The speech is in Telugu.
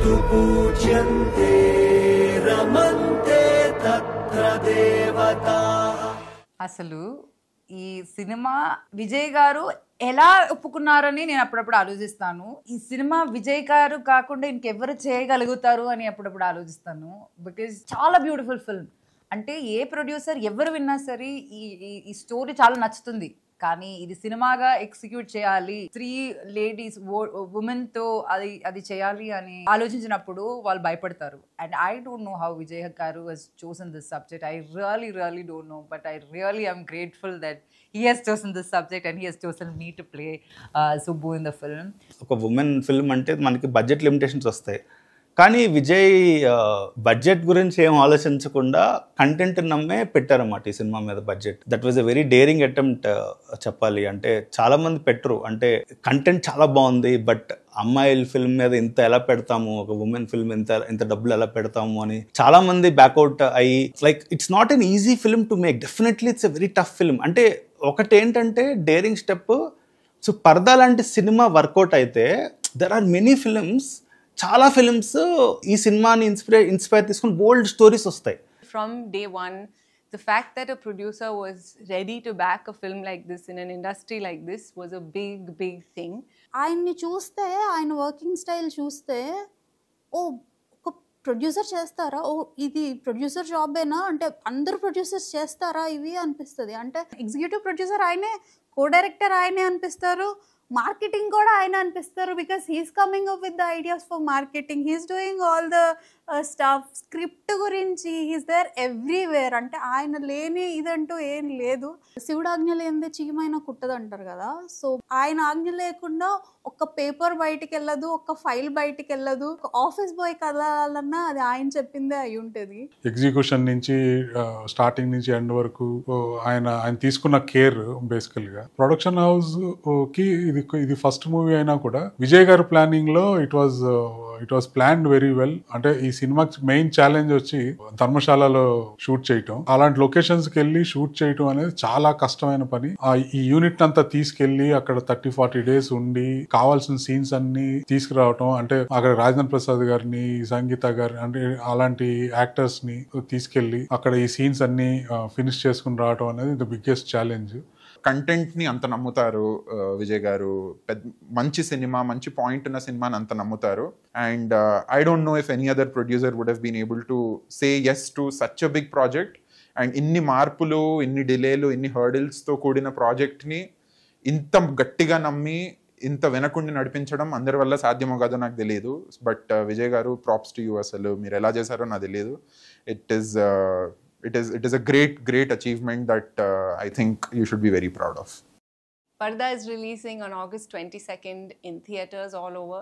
तु पूज्यन्ते रमन्ते तत्र देवताः. అసలు ఈ సినిమా విజయ్ గారు ఎలా ఒప్పుకున్నారని నేను అప్పుడప్పుడు ఆలోచిస్తాను. ఈ సినిమా విజయ్ గారు కాకుండా ఇంకెవరు చేయగలుగుతారు అని అప్పుడప్పుడు ఆలోచిస్తాను. బికాజ్ చాలా బ్యూటిఫుల్ ఫిల్మ్. అంటే ఏ ప్రొడ్యూసర్ ఎవరు విన్నా సరే ఈ స్టోరీ చాలా నచ్చుతుంది. కానీ ఇది సినిమాగా ఎగ్జిక్యూట్ చేయాలి, 3 లేడీస్ ఉమెన్ తో అది చేయాలి అని ఆలోచించినప్పుడు వాళ్ళు భయపడతారు. And I don't know how Vijay garu has chosen this subject. I really don't know, but I really am grateful that he has chosen this subject and he has chosen me to play Subbu in the film. ఒక ఉమెన్ ఫిల్మ్ అంటే మనకి బడ్జెట్ లిమిటేషన్స్ వస్తాయి. కానీ విజయ్ బడ్జెట్ గురించి ఏం ఆలోచించకుండా కంటెంట్ నమ్మే పెట్టారన్నమాట ఈ సినిమా మీద budget. That was a very daring attempt చెప్పాలి. అంటే చాలామంది పెట్టరు, అంటే కంటెంట్ చాలా బాగుంది బట్ అమ్మాయిల ఫిల్మ్ మీద ఇంత ఎలా పెడతాము, ఒక ఉమెన్ ఫిల్మ్ ఇంత డబ్బులు ఎలా పెడతాము అని చాలా మంది బ్యాక్అవుట్ అయ్యి, like it's not an easy film to make. Definitely it's a very tough film. అంటే ఒకటి ఏంటంటే డేరింగ్ స్టెప్. సో పర్దా లాంటి సినిమా వర్కౌట్ అయితే దెర్ ఆర్ మెనీ ఫిల్మ్స్, చాలా ఫిల్మ్స్ ఈ సినిమాని ఇన్స్పైర్ తీసుకుని బోల్డ్ స్టోరీస్ వస్తాయి. From day one, the fact that a producer was ready to back a film like this in an industry like this was a big thing. ఆయన్ని చూస్తే, ఆయన వర్కింగ్ స్టైల్ చూస్తే, ఓ ఒక ప్రొడ్యూసర్ చేస్తారా, ఓ ఇది ప్రొడ్యూసర్ జాబేనా, అంటే అందరు ప్రొడ్యూసర్స్ చేస్తారా ఇవి అనిపిస్తుంది. అంటే ఎగ్జిక్యూటివ్ ప్రొడ్యూసర్ ఆయనే, కో డైరెక్టర్ ఆయనే అనిపిస్తారు, మార్కెటింగ్ కూడా ఆయన అనిపిస్తారు. Because he's coming up with the ideas for marketing, he's doing all the stuff. Script గురించి హీస్ దేర్ ఎవ్రీవేర్. అంటే ఆయన లేని ఇదంటూ ఏం లేదు. శివుడు ఆజ్ఞ లేనిదే చీమైన కుట్టదు అంటారు కదా. సో ఆయన ఆజ్ఞ లేకుండా ఒక్క పేపర్ బయటికి వెళ్ళదు, ఒక్క ఫైల్ బయటికి వెళ్ళదు. ఒక ఆఫీస్ బాయ్ కదలాలన్నా అది ఆయన చెప్పిందే అయి ఉంటుంది. ఎగ్జిక్యూషన్ నుంచి స్టార్టింగ్ నుంచి ఎండ్ వరకు ఆయన తీసుకున్న కేర్ బేసికల్ గా. ప్రొడక్షన్ హౌస్ కి ఇది ఫస్ట్ మూవీ అయినా కూడా విజయ్ గారి ప్లానింగ్ లో it was planned very well. అంటే ఈ సినిమాకి మెయిన్ ఛాలెంజ్ వచ్చి ధర్మశాలలో షూట్ చేయటం. అలాంటి లొకేషన్స్ కి వెళ్ళి షూట్ చేయటం అనేది చాలా కష్టమైన పని. ఈ యూనిట్ అంతా తీసుకెళ్లి అక్కడ 30-40 డేస్ ఉండి కావాల్సిన సీన్స్ అన్ని తీసుకురావటం, అంటే అక్కడ రాజేంద్ర ప్రసాద్ గారిని, సంగీత గారిని, అంటే అలాంటి యాక్టర్స్ ని తీసుకెళ్లి అక్కడ ఈ సీన్స్ అన్ని ఫినిష్ చేసుకుని రావటం అనేది ద బిగ్గెస్ట్ ఛాలెంజ్. కంటెంట్ని అంత నమ్ముతారు విజయ్ గారు. మంచి సినిమా, మంచి పాయింట్ ఉన్న సినిమాని అంత నమ్ముతారు. And I don't know if any other producer would have been able to say yes to such a big project. And ఇన్ని మార్పులు, ఇన్ని డిలేలు, ఇన్ని హర్డిల్స్తో కూడిన ప్రాజెక్ట్ని ఇంత గట్టిగా నమ్మి ఇంత వెనకుండి నడిపించడం అందరి వల్ల సాధ్యమో కాదో నాకు తెలియదు. బట్ విజయ్ గారు, ప్రాప్స్ టు యూ. అసలు మీరు ఎలా చేశారో నాకు తెలియదు. It is a great achievement that I think you should be very proud of. Parda is releasing on August 22nd in theaters all over.